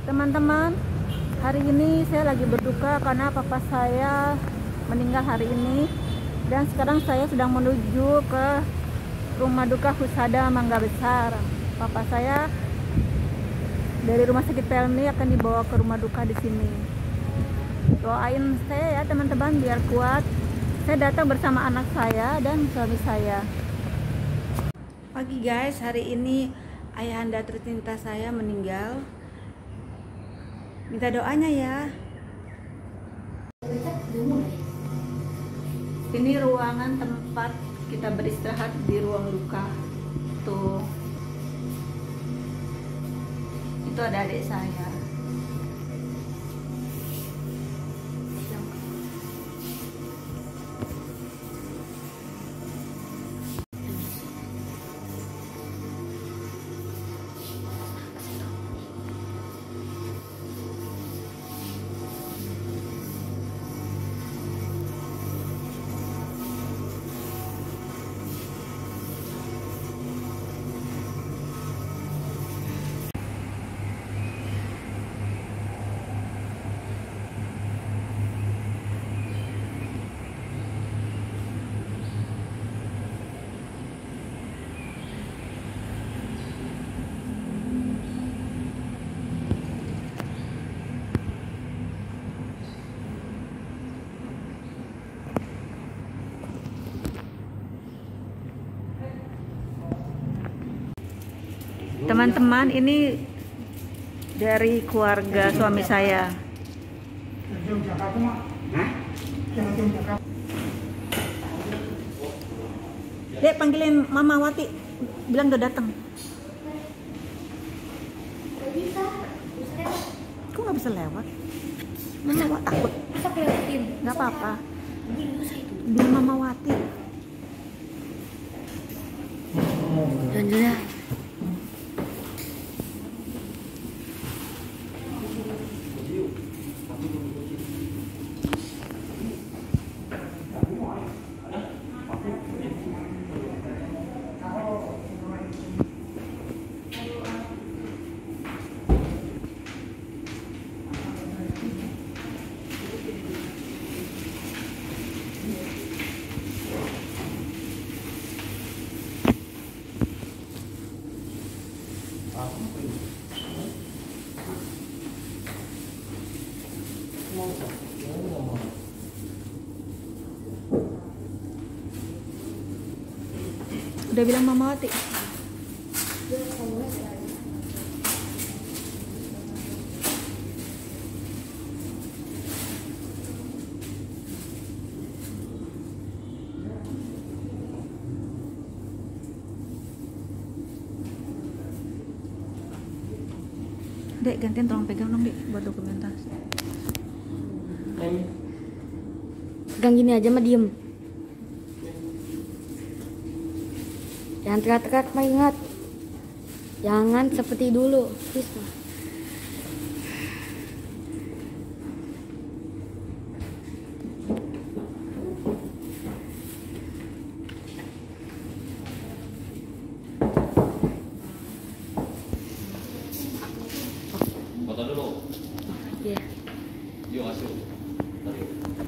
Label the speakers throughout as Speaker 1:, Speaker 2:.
Speaker 1: Teman-teman, hari ini saya lagi berduka karena papa saya meninggal hari ini. Dan sekarang saya sedang menuju ke rumah duka Husada Mangga Besar. Papa saya dari rumah sakit Pelni akan dibawa ke rumah duka di sini. Doain saya ya teman-teman biar kuat. Saya datang bersama anak saya dan suami saya. Pagi guys, hari ini ayahanda tercinta saya meninggal. Minta doanya ya. Ini ruangan tempat kita beristirahat di ruang duka. Tuh. Itu ada adik saya. Teman-teman, ini dari keluarga suami saya. Dek, panggilin Mama Wati, bilang udah datang. Kok nggak bisa lewat? Mama Wati takut.
Speaker 2: Bisa lewatin?
Speaker 1: Nggak apa-apa. Bilang Mama Wati.
Speaker 2: Dan dia
Speaker 1: udah bilang Mama Wati. Dek, gantian tolong pegang dong, Dek, buat dokumentasi.
Speaker 2: pegang gini aja mah diem. Jangan teriak-teriak mah, ingat. Jangan seperti dulu. Please mah.
Speaker 3: Foto dulu.
Speaker 2: Iya.
Speaker 3: Yuk masuk.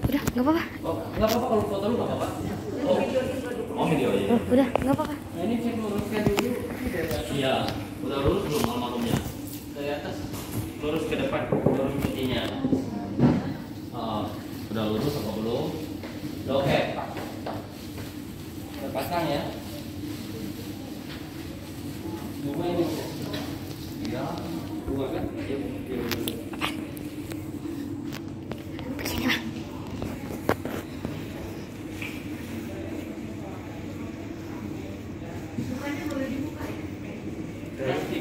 Speaker 2: Udah, nggak apa-apa.
Speaker 3: Oh, nggak apa-apa kalau foto dulu nggak apa-apa. Oh, video ya.
Speaker 2: Oh, udah, nggak apa-apa.
Speaker 3: Nah, ini cek luruskan dulu. Iya, udah lurus belum almarhumnya? Dari atas, lurus ke depan, lurus intinya. Udah lurus apa belum? Udah oke. Udah pasang ya. Dua ini. Iya, dua kan? Iya,
Speaker 2: Begini mah.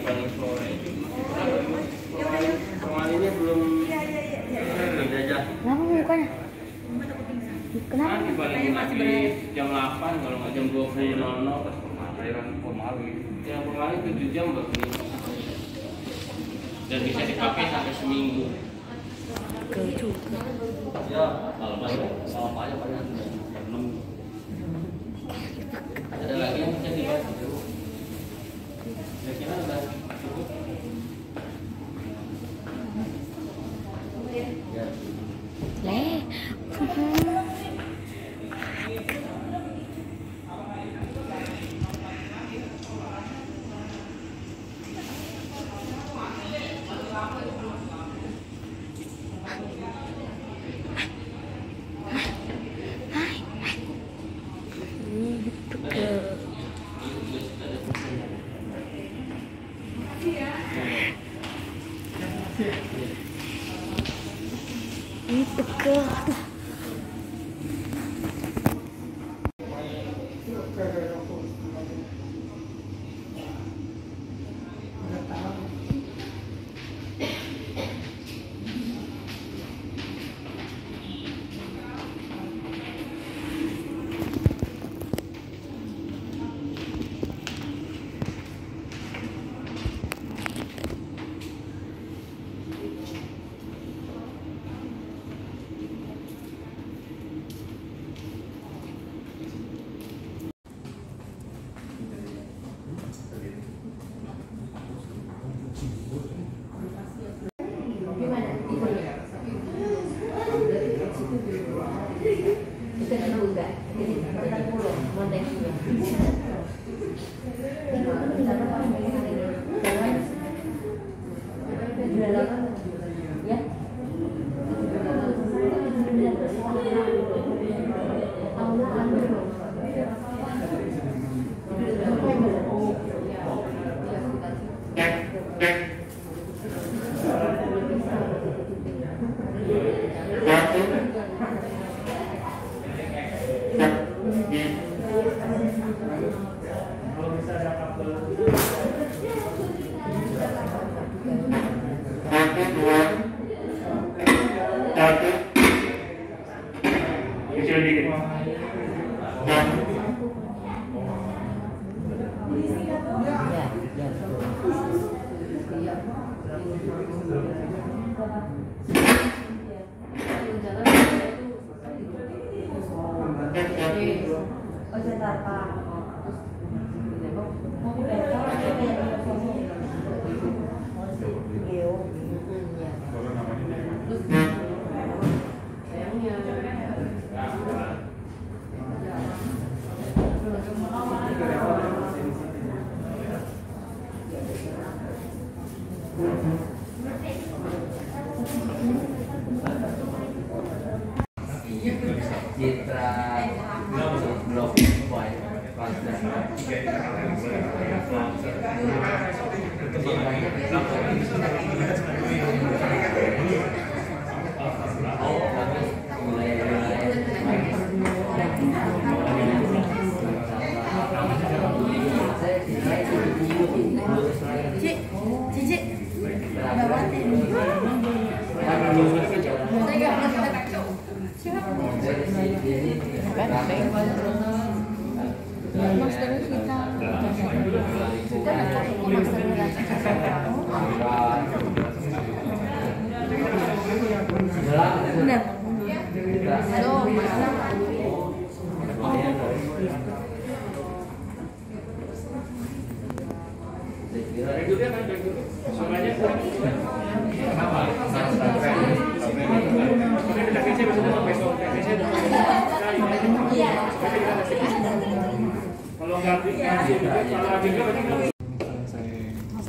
Speaker 3: paling sore. Formalnya belum dijajah.
Speaker 2: Kenapa mukanya? Kenapa?
Speaker 3: Nanti paling lagi jam 8 kalau nggak jam 20.00 pas formal gitu. Yang formal 7 jam baru ini. Dan bisa dipakai sampai seminggu. Ya, malam aja paling jam 6. Ada lagi yang bisa dibahas dulu. Kira-kira udah cukup.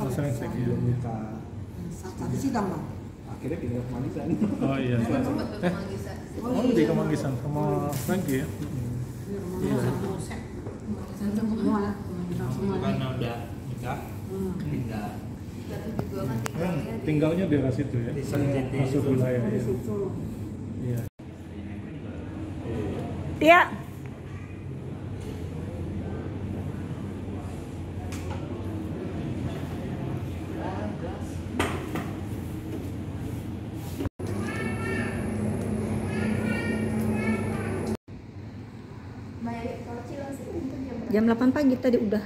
Speaker 4: Selesai buka.
Speaker 5: Satu sidang bang.
Speaker 4: Akhirnya pindah ke Manggisan.
Speaker 6: Oh iya. Oh di Kemanggisan sama Frankie ya? Iya.
Speaker 3: Karena udah nikah, pindah.
Speaker 6: Tinggalnya di daerah situ ya? Masuk wilayah ya? Iya.
Speaker 1: Tia. Jam 8 pagi tadi udah.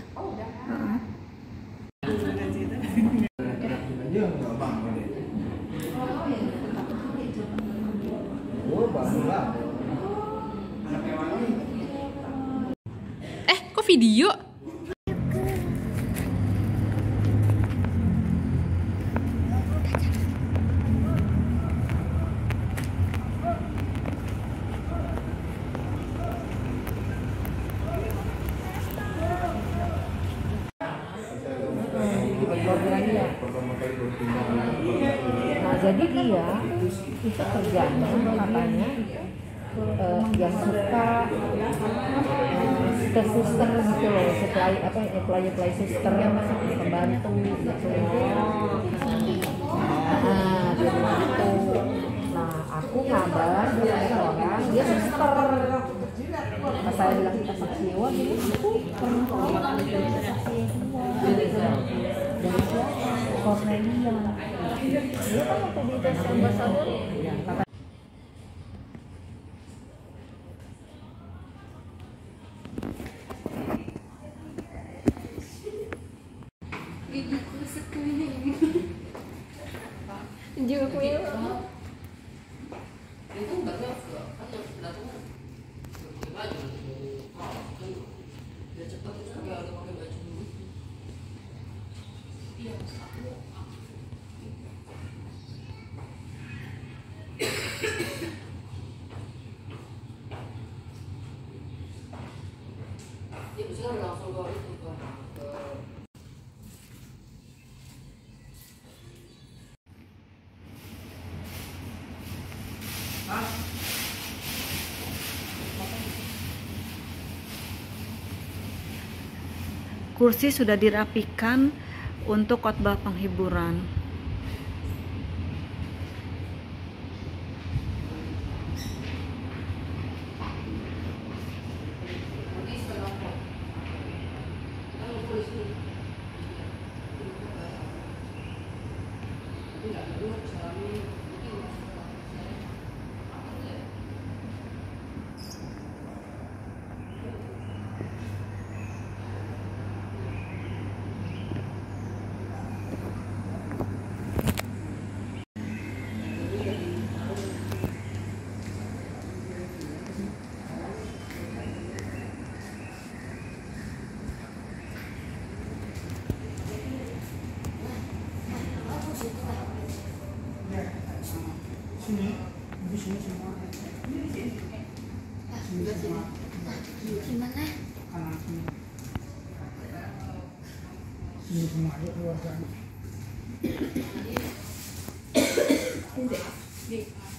Speaker 7: Kok video?
Speaker 5: Nah jadi dia itu kerjanya katanya yang suka suster gitu loh, apply suster pembantu gitu. Nah gitu. Nah aku ngabar ada orang dia suster. Pas saya bilang kita saksiwa jadi aku pernah dari siapa? Cornelia. Dia kan waktu di tes ambasador.
Speaker 2: Dia bisa langsung ke
Speaker 1: Kursi sudah dirapikan untuk khotbah penghiburan.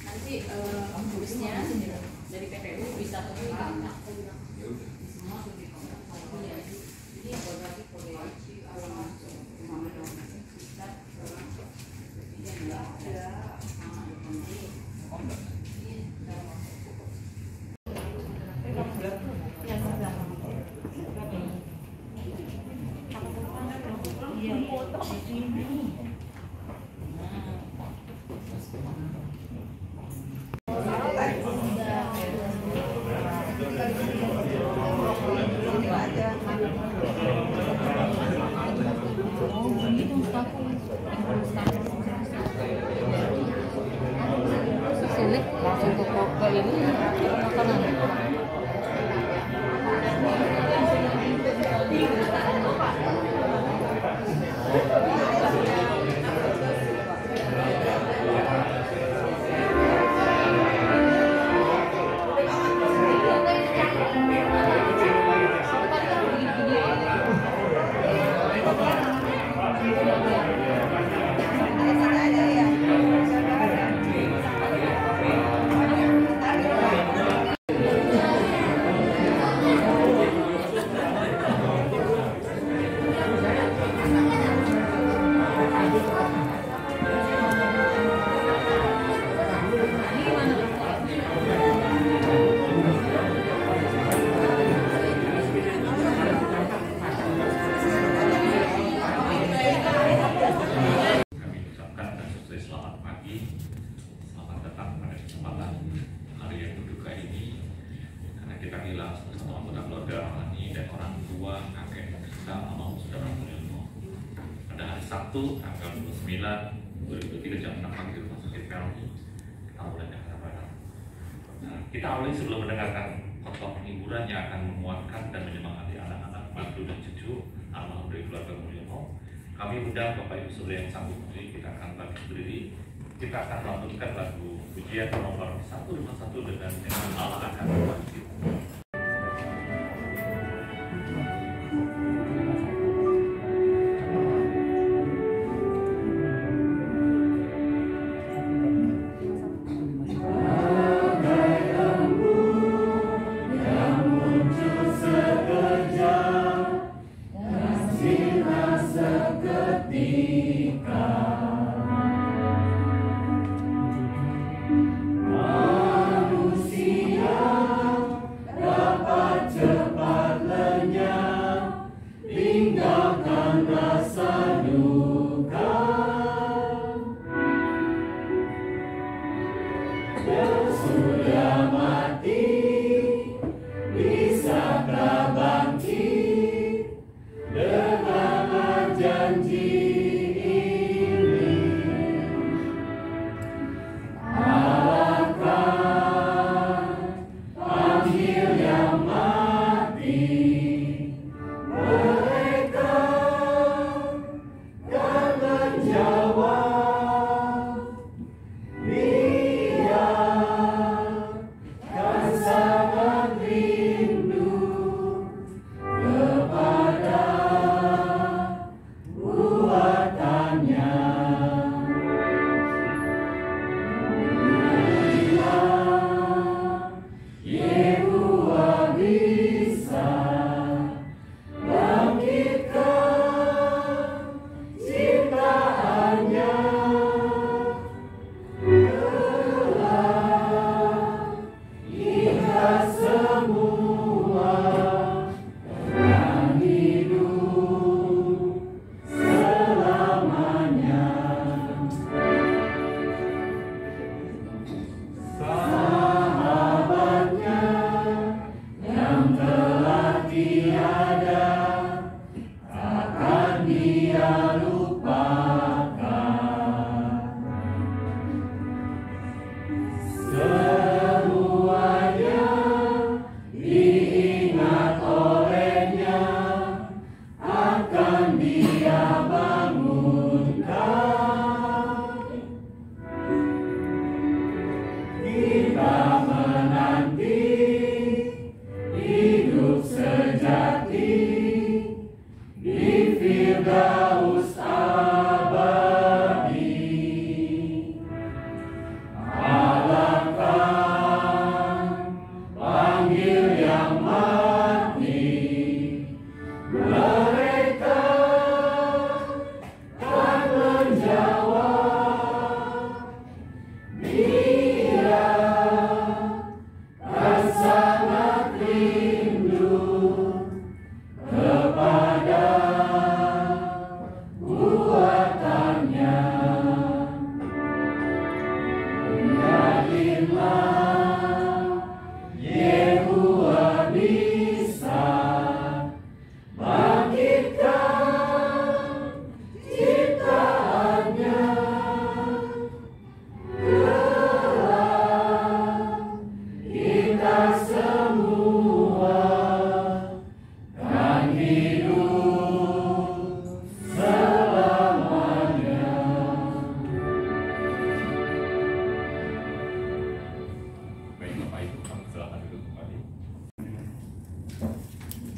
Speaker 7: Nanti tulisnya dari PPU bisa
Speaker 2: langsung ke ini makanan.
Speaker 8: Kita hilang bersama anggota keluarga Rohani dan orang tua kakek kita almarhum saudara Mulyono pada hari Sabtu tanggal 29 2023 jam 6 pagi di Rumah Sakit Pelni Kabupaten Jakarta Barat. Nah, kita awali sebelum mendengarkan khotbah penghiburan yang akan menguatkan dan menyemangati anak-anak, mantu dan cucu almarhum dari keluarga Mulyono. Kami undang Bapak Ibu Saudara yang sanggup berdiri, kita akan berdiri. Kita akan melantunkan lagu pujian nomor 151 dengan Allah akan membantu kita.
Speaker 9: Kepada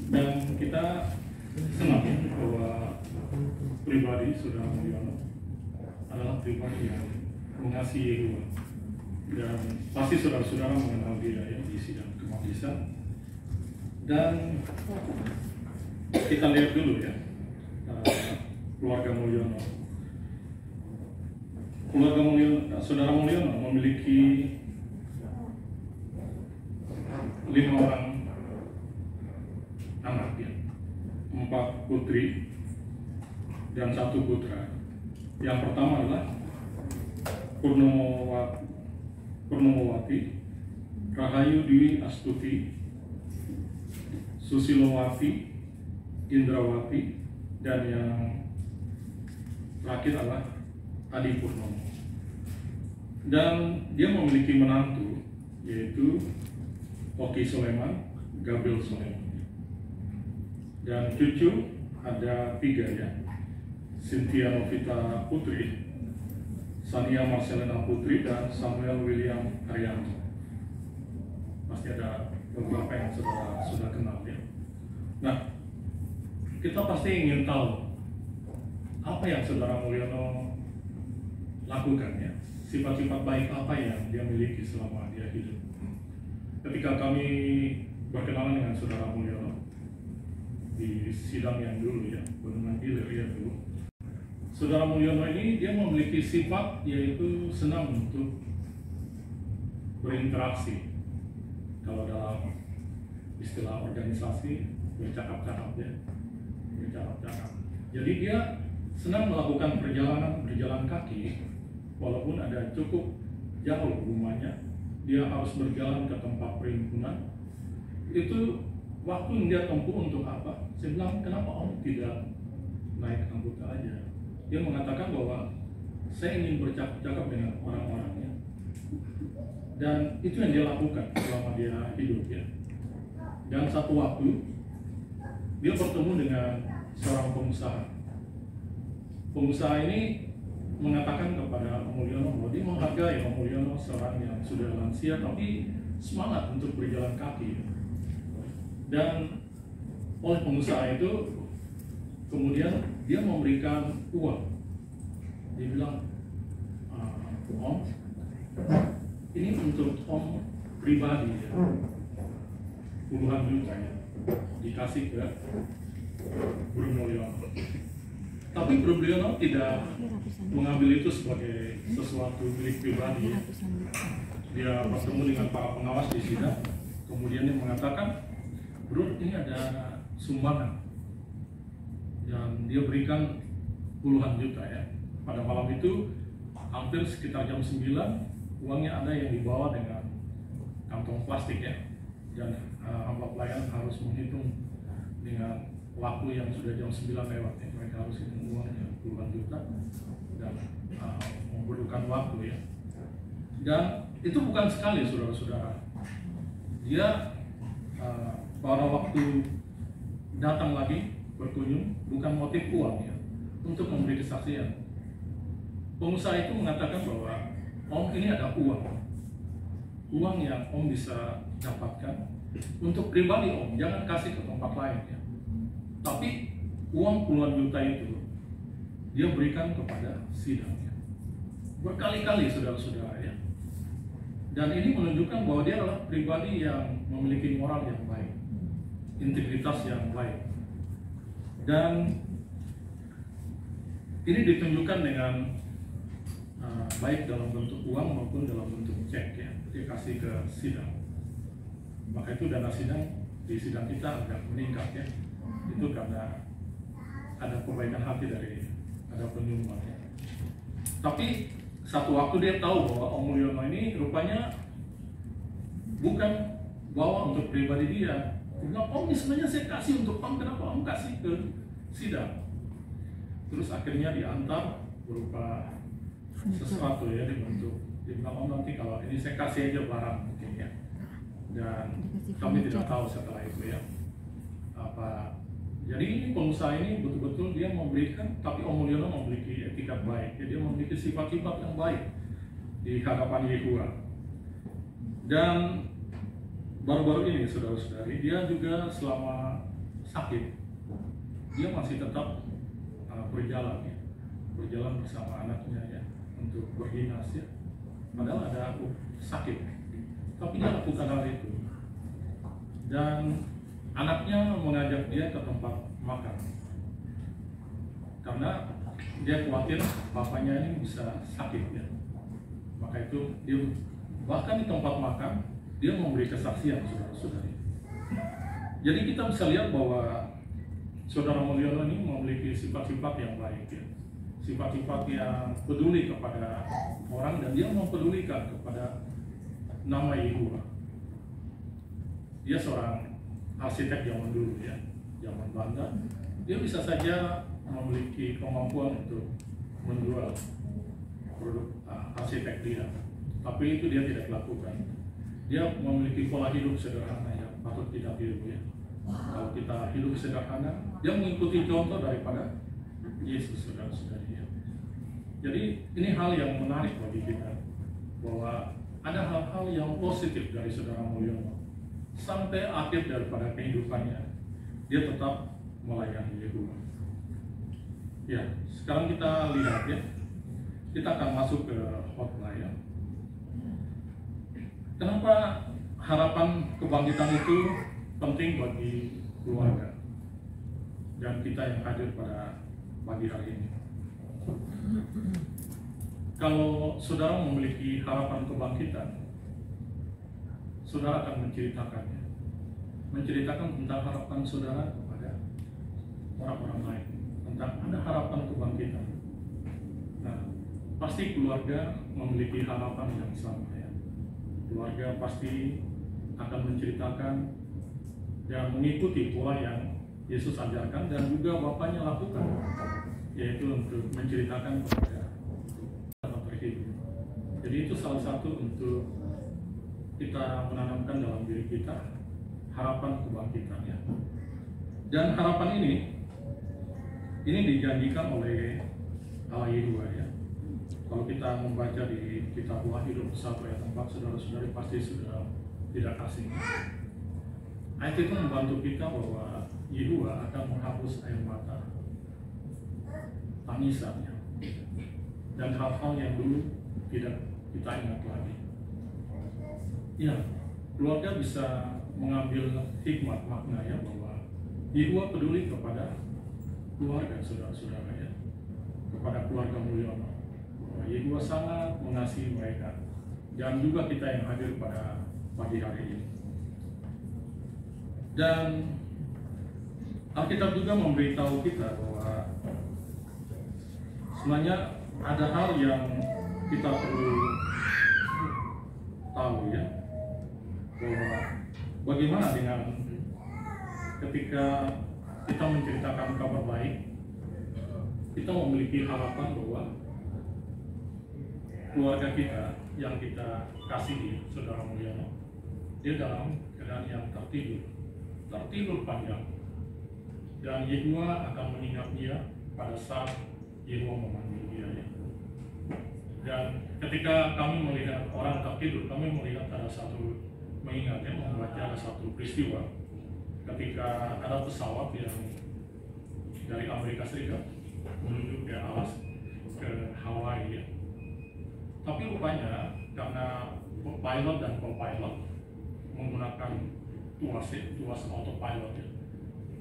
Speaker 6: Dan kita senang bahwa pribadi Saudara Mulyono adalah pribadi yang mengasihi Tuhan. Dan pasti saudara-saudara mengenal dia ya di sidang kematisan. Dan kita lihat dulu ya keluarga Mulyono. Keluarga Mulyono, Saudara Mulyono memiliki 5 orang anak ya, 4 putri dan 1 putra. Yang pertama adalah Purnamawati, Rahayu Dwi Astuti, Susilowati, Indrawati, dan yang terakhir adalah Adi Purnomo. Dan dia memiliki menantu yaitu Oki Soleman, Gabriel Soleman. Dan cucu ada 3 ya, Cynthia Novita Putri, Sania Marcelina Putri, dan Samuel William Arianto. Pasti ada beberapa yang saudara sudah kenal ya. Nah, kita pasti ingin tahu apa yang Saudara Mulyono lakukan ya, sifat-sifat baik apa yang dia miliki selama dia hidup. Ketika kami berkenalan dengan Saudara Mulyono di sidang yang dulu ya, Bendungan Hilir ya dulu, Saudara Mulyono ini dia memiliki sifat yaitu senang untuk berinteraksi. Kalau dalam istilah organisasi bercakap-cakap ya, bercakap-cakap. Jadi dia senang melakukan berjalan kaki, walaupun ada cukup jauh rumahnya, dia harus berjalan ke tempat perhimpunan. Itu waktu yang dia tempuh untuk apa? Saya bilang, kenapa Om tidak naik anggota aja? Dia mengatakan bahwa saya ingin bercakap-cakap dengan orang-orangnya. Dan itu yang dia lakukan selama dia hidup ya. Dan satu waktu dia bertemu dengan seorang pengusaha. Pengusaha ini mengatakan kepada Om Mulyono bahwa dia menghargai Om Mulyono seorang yang sudah lansia tapi semangat untuk berjalan kaki. Dan oleh pengusaha itu kemudian dia memberikan uang. Dia bilang, Om, ini untuk Om pribadi ya, puluhan juta ya, dikasih ke Bro Mulyono. Tapi Bro Mulyono tidak mengambil itu sebagai sesuatu milik pribadi ya. Dia bertemu dengan para pengawas di sidang, kemudian dia mengatakan, Bro, ini ada sumbangan yang dia berikan puluhan juta ya. Pada malam itu hampir sekitar jam 9 uangnya ada yang dibawa dengan kantong plastik ya, dan hamba pelayan harus menghitung dengan waktu yang sudah jam 9 lewat ya. Mereka harus hitung uangnya puluhan juta dan memerlukan waktu ya. Dan itu bukan sekali saudara-saudara. Dia pada waktu datang lagi berkunjung bukan motif uang ya, untuk memberi kesaksian. Pengusaha itu mengatakan bahwa Om, ini ada uang yang Om bisa dapatkan untuk pribadi Om, jangan kasih ke tempat lain ya. Tapi uang puluhan juta itu dia berikan kepada Sidam. Berkali-kali saudara-saudara ya. Dan ini menunjukkan bahwa dia adalah pribadi yang memiliki moral yang baik, integritas yang baik. Dan ini ditunjukkan dengan baik dalam bentuk uang maupun dalam bentuk cek ya, dia kasih ke Sidam. Maka itu dana sidang di sidang kita agak meningkat ya. Itu karena ada kebaikan hati dari ada penyumbang ya. Tapi satu waktu dia tahu bahwa Om Mulyono ini rupanya bukan bawa untuk pribadi dia. Dia bilang, Om, sebenarnya saya kasih untuk Om, kenapa Om kasih ke Sidam? Terus akhirnya diantar berupa sesuatu ya, dibentuk. Dia bilang, Om, nanti kalau ini saya kasih aja barang mungkin ya. Dan kami tidak tahu setelah itu ya apa. Jadi ini pengusaha ini betul-betul dia memberikan, tapi Om Mulyono memiliki etika baik. Dia memiliki sifat-sifat yang baik di hadapan Yehuwa. Dan baru-baru ini saudara-saudari, dia juga selama sakit dia masih tetap berjalan ya, berjalan bersama anaknya ya untuk berdinas ya. Padahal ada sakit, tapi dia lakukan hal itu. Dan anaknya mengajak dia ke tempat makan karena dia khawatir bapaknya ini bisa sakit ya. Maka itu dia bahkan di tempat makan dia memberi kesaksian saudara-saudari. Jadi kita bisa lihat bahwa Saudara Mulyono ini memiliki sifat-sifat yang baik ya. Sifat-sifat yang peduli kepada orang dan dia mempedulikan kepada nama Yehuwa. Dia seorang arsitek zaman dulu ya, zaman Belanda. Dia bisa saja memiliki kemampuan untuk menjual produk arsitek dia, tapi itu dia tidak lakukan. Dia memiliki pola hidup sederhana yang patut kita tiru ya. Kalau kita hidup sederhana, dia mengikuti contoh daripada Yesus, saudara-saudari ya. Jadi ini hal yang menarik bagi kita bahwa ada hal-hal yang positif dari Saudara Mulyono. Sampai akhir daripada kehidupannya, dia tetap melayani Yehuwa. Ya, sekarang kita lihat ya, kita akan masuk ke khotbah ya. Kenapa harapan kebangkitan itu penting bagi keluarga dan kita yang hadir pada pagi hari ini? Kalau saudara memiliki harapan kebangkitan, saudara akan menceritakannya, menceritakan tentang harapan saudara kepada orang-orang lain, tentang ada harapan kebangkitan. Nah, pasti keluarga memiliki harapan yang sama ya. Keluarga pasti akan menceritakan dan mengikuti pola yang Yesus ajarkan dan juga Bapaknya lakukan, yaitu untuk menceritakan kepada terhidup. Jadi itu salah satu untuk kita menanamkan dalam diri kita harapan kebangkitan ya. Dan harapan ini dijanjikan oleh Allah Yehuwa ya. Kalau kita membaca di kitab Wahyu 21 ayat 4, saudara-saudari pasti sudah tidak asing. Ayat itu membantu kita bahwa Yehuwa akan menghapus air mata, tangisannya, dan hal-hal yang dulu tidak kita ingat lagi. Ya, keluarga bisa mengambil hikmat makna ya bahwa Yehuwa peduli kepada keluarga saudara-saudara ya, kepada keluarga Mulyono. Yehuwa sangat mengasihi mereka dan juga kita yang hadir pada pagi hari ini. Dan Alkitab juga memberitahu kita bahwa sebenarnya ada hal yang kita perlu tahu ya, bahwa bagaimana dengan ketika kita menceritakan kabar baik, kita memiliki harapan bahwa keluarga kita yang kita kasihi, Saudara Mulyono, dia dalam keadaan yang tertidur panjang, dan Yehuwa akan mengingat dia pada saat Yehuwa memanggil dia ya. Dan ketika kami melihat orang tertidur, kami melihat ada satu mengingatnya, membaca ada satu peristiwa ketika ada pesawat yang dari Amerika Serikat menuju ke ke Hawaii ya. Tapi rupanya karena pilot dan co-pilot menggunakan tuas autopilot ya,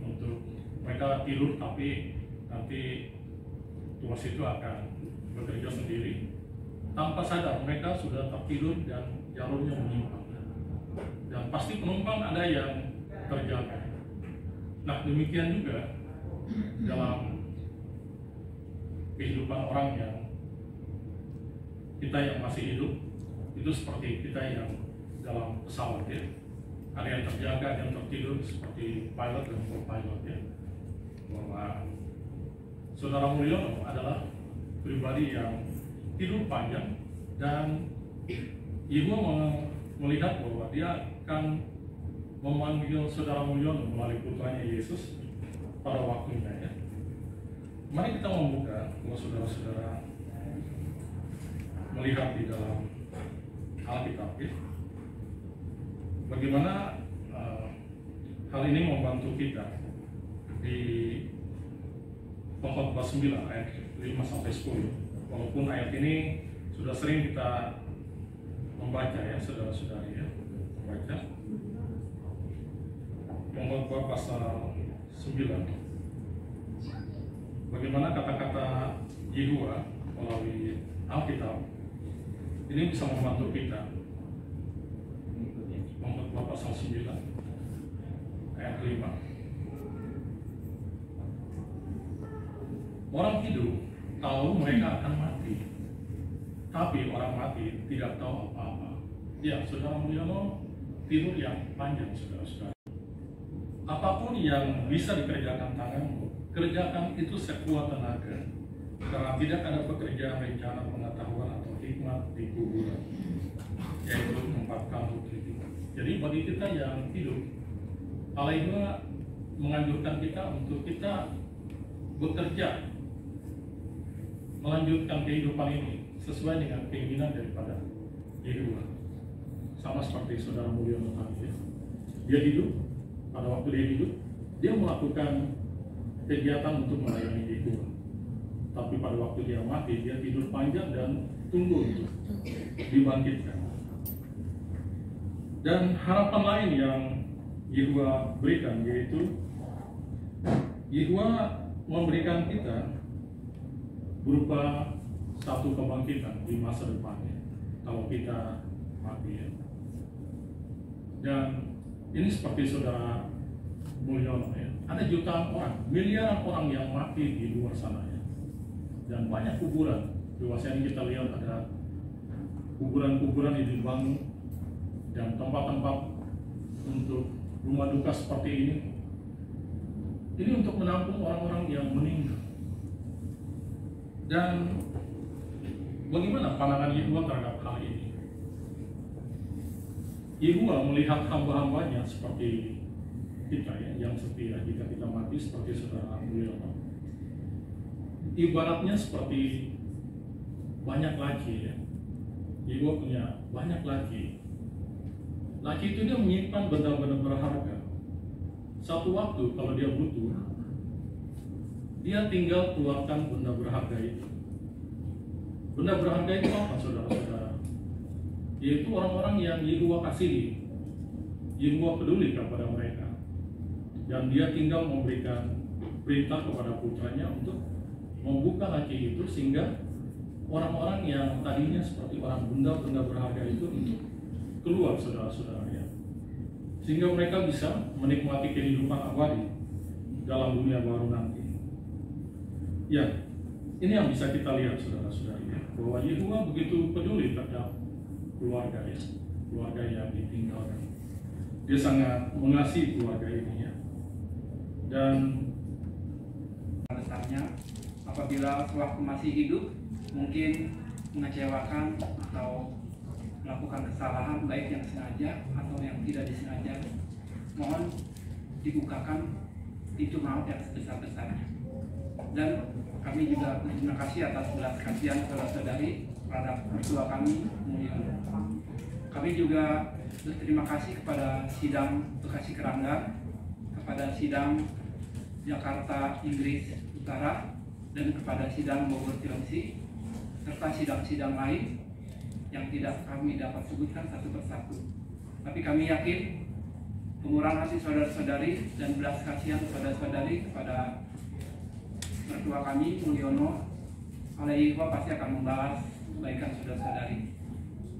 Speaker 6: untuk mereka tidur, tapi nanti tuas itu akan bekerja sendiri tanpa sadar mereka sudah tertidur dan jalurnya menyimpang, dan pasti penumpang ada yang terjaga. Nah, demikian juga dalam kehidupan orang yang kita yang masih hidup, itu seperti kita yang dalam pesawat ya. Ada yang terjaga, ada yang tertidur, seperti pilot dan co-pilot ya. Bahwa Saudara Mulyono adalah pribadi yang tidur panjang, dan Ibu melihat bahwa dia akan memanggil Saudara Mulyono melalui putranya Yesus pada waktunya ya. Mari kita membuka, kalau saudara-saudara melihat di dalam Alkitab ya, bagaimana hal ini membantu kita di Pengkhotbah 9 ayat 5-10. Walaupun ayat ini sudah sering kita membaca ya, saudara-saudari ya, membaca Pengkhotbah pasal 9. Bagaimana kata-kata Yehuwa melalui Alkitab ini bisa membantu kita. Pengkhotbah pasal 9 ayat 5. Orang hidup tahu mereka akan mati, tapi orang mati tidak tahu apa-apa. Ya, Saudara Mulyono tidur yang panjang, saudara-saudara. Apapun yang bisa dikerjakan tanganmu, kerjakan itu sekuat tenaga, karena tidak ada pekerjaan, rencana, pengetahuan atau hikmat di kuburan, yaitu tempat kamu tidur. Jadi bagi kita yang hidup, Allah juga menganjurkan kita untuk kita bekerja, melanjutkan kehidupan ini sesuai dengan keinginan daripada Yehuwa. Sama seperti Saudara Mulyono tadi ya. Dia hidup, pada waktu dia hidup, dia melakukan kegiatan untuk melayani Yehuwa. Tapi pada waktu dia mati, dia tidur panjang dan tunggu untuk dibangkitkan. Dan harapan lain yang Yehuwa berikan, yaitu Yehuwa memberikan kita berupa satu kebangkitan di masa depannya kalau kita mati ya. Dan ini seperti Saudara Mulyono ya, ada jutaan orang, miliaran orang yang mati di luar sana ya. Dan banyak kuburan. Luasnya ini kita lihat ada kuburan-kuburan yang dibangun dan tempat-tempat untuk rumah duka seperti ini. Ini untuk menampung orang-orang yang meninggal. Dan bagaimana pandangan Yehuwa terhadap hal ini? Yehuwa melihat hamba-hambanya seperti kita ya, yang setia jika kita mati seperti Saudara Mulyono. Ibaratnya seperti banyak laki ya. Yehuwa punya banyak laki. Laki itu dia menyimpan benda-benda berharga. Satu waktu kalau dia butuh, dia tinggal keluarkan benda berharga itu. Benda berharga itu apa, saudara-saudara? Yaitu orang-orang yang Yehuwa kasihi. Yehuwa peduli kepada mereka. Dan dia tinggal memberikan perintah kepada putranya untuk membuka laki itu, sehingga orang-orang yang tadinya seperti orang benda-benda berharga itu untuk keluar, saudara-saudara ya. Sehingga mereka bisa menikmati kehidupan abadi dalam dunia baru nanti. Ya, ini yang bisa kita lihat, saudara-saudari ya, bahwa Yehuwa begitu peduli terhadap keluarga ya, keluarga yang ditinggalkan. Dia sangat mengasihi keluarga ini ya. Dan
Speaker 9: besarnya apabila waktu masih hidup mungkin mengecewakan atau melakukan kesalahan baik yang sengaja atau yang tidak disengaja, mohon dibukakan pintu maaf yang sebesar-besarnya. Dan kami juga berterima kasih atas belas kasihan saudara-saudari terhadap mertua kami Mulyono. Kami juga berterima kasih kepada Sidang Bekasi Keranggan, kepada Sidang Jakarta, Inggris Utara, dan kepada sidang Bogor Cilengsi, serta sidang-sidang lain yang tidak kami dapat sebutkan satu persatu. Tapi kami yakin kemurahan hati saudara-saudari dan belas kasihan saudara-saudari kepada mertua kami, Mulyono, Alaihwa pasti akan membalas kebaikan saudara-saudari.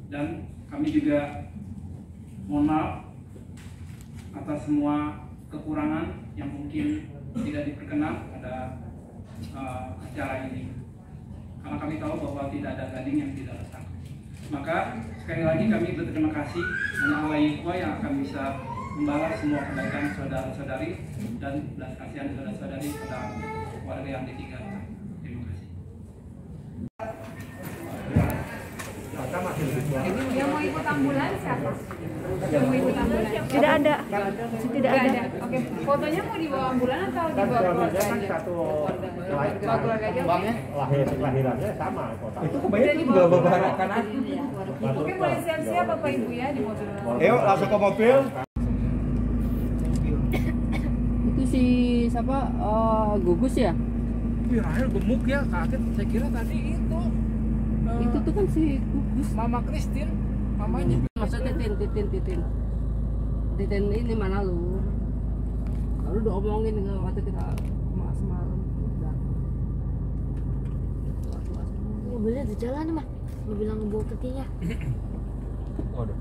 Speaker 9: Dan kami juga mohon maaf atas semua kekurangan yang mungkin tidak diperkenan pada acara ini, karena kami tahu bahwa tidak ada gading yang tidak retak. Maka sekali lagi kami berterima kasih dengan Alaihwa yang akan bisa membalas semua kebaikan saudara-saudari dan belas kasihan saudara-saudari pada warga yang ditinggalkan. Terima kasih.
Speaker 7: Yang mau ikut ambulans siapa? Yang mau ikut ambulans?
Speaker 1: Tidak ada. Tidak ada.
Speaker 7: Oke, fotonya mau dibawa ambulans atau dibawa keluarga aja? Bawa keluarga aja, oke?
Speaker 4: Lahirannya sama kota.
Speaker 5: Itu kebanyakan juga membarakan aja.
Speaker 7: Oke, boleh siap-siap Bapak Ibu ya di mobil.
Speaker 5: Ayo langsung ke mobil.
Speaker 2: Itu si siapa? Gugus ya?
Speaker 5: Rahel gemuk ya, kaget. Saya kira tadi itu.
Speaker 2: Itu tuh kan si Gugus.
Speaker 5: Mama Christine, mamanya.
Speaker 2: Masa Titin ini mana lu? Lalu udah omongin waktu kita semalam. Mobilnya di jalan mah, lu bilang ngebawa petinya.
Speaker 5: Waduh.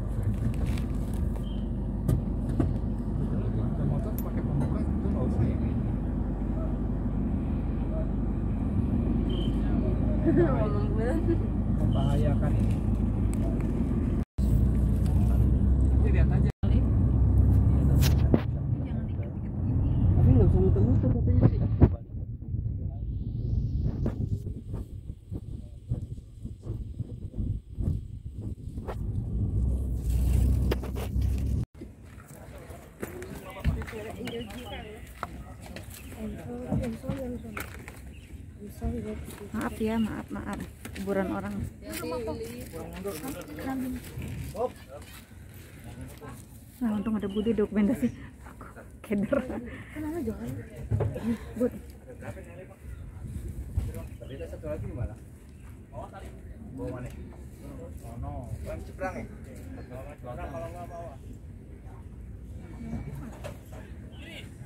Speaker 5: Motor pakai pembuka itu nggak usah ini. Membahayakan ini. Lihat aja.
Speaker 2: Tapi nggak usah muter-muter katanya sih.
Speaker 1: Maaf ya, maaf. Kuburan orang. Nah, untung ada Budi dokumentasi. Aku keder.
Speaker 2: Kenapa jangan?
Speaker 1: Bud.
Speaker 5: Tadi ada satu lagi di mana? Oh, tadi. Bawa mana? Oh, no. Kan Ceprang ya? Ceprang kalau nggak bawa.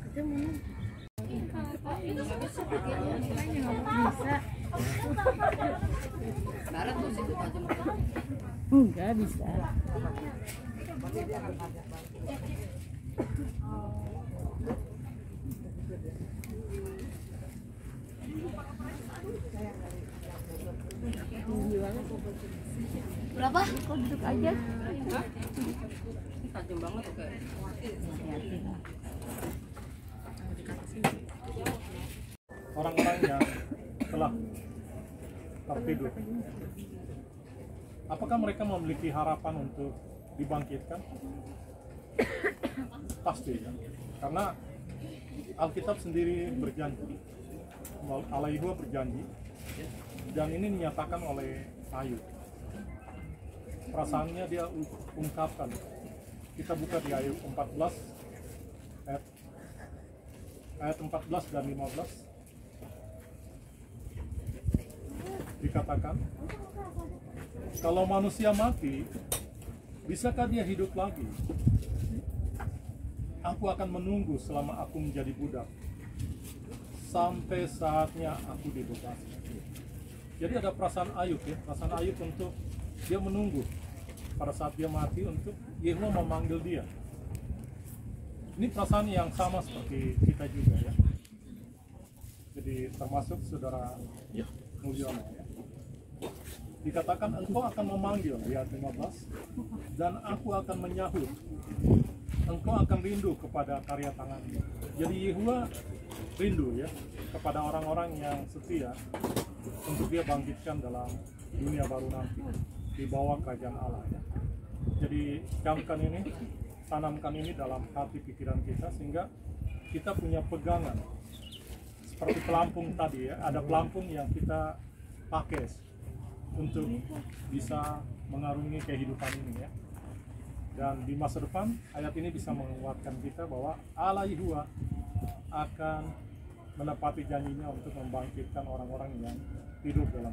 Speaker 2: Itu mana?
Speaker 1: Enggak bisa.
Speaker 2: Berapa?
Speaker 1: Kok duduk aja?
Speaker 2: Tajam banget tuh kayak.
Speaker 6: Orang-orang yang telah tertidur, apakah mereka memiliki harapan untuk dibangkitkan? Pasti ya. Karena Alkitab sendiri berjanji, Alaihwa berjanji, dan ini dinyatakan oleh Ayub. Perasaannya dia ungkapkan. Kita buka di Ayub 14 ayat 14 dan 15. Dikatakan, kalau manusia mati, bisakah dia hidup lagi? Aku akan menunggu selama aku menjadi budak, sampai saatnya aku dibebaskan. Jadi ada perasaan Ayub ya, perasaan Ayub untuk dia menunggu pada saat dia mati untuk Yehuwa memanggil dia. Ini perasaan yang sama seperti kita juga ya. Jadi termasuk saudara Mulyono ya. Dikatakan engkau akan memanggil, ayat 15, dan aku akan menyahut. Engkau akan rindu kepada karya tanganmu. Jadi Yehuwa rindu ya kepada orang-orang yang setia untuk dia bangkitkan dalam dunia baru nanti di bawah kerajaan Allah ya. Jadi camkan ini, tanamkan ini dalam hati pikiran kita sehingga kita punya pegangan seperti pelampung tadi ya. Ada pelampung yang kita pakai untuk bisa mengarungi kehidupan ini ya. Dan di masa depan ayat ini bisa menguatkan kita bahwa Allah Yehuwa akan menepati janjinya untuk membangkitkan orang-orang yang tidur dalam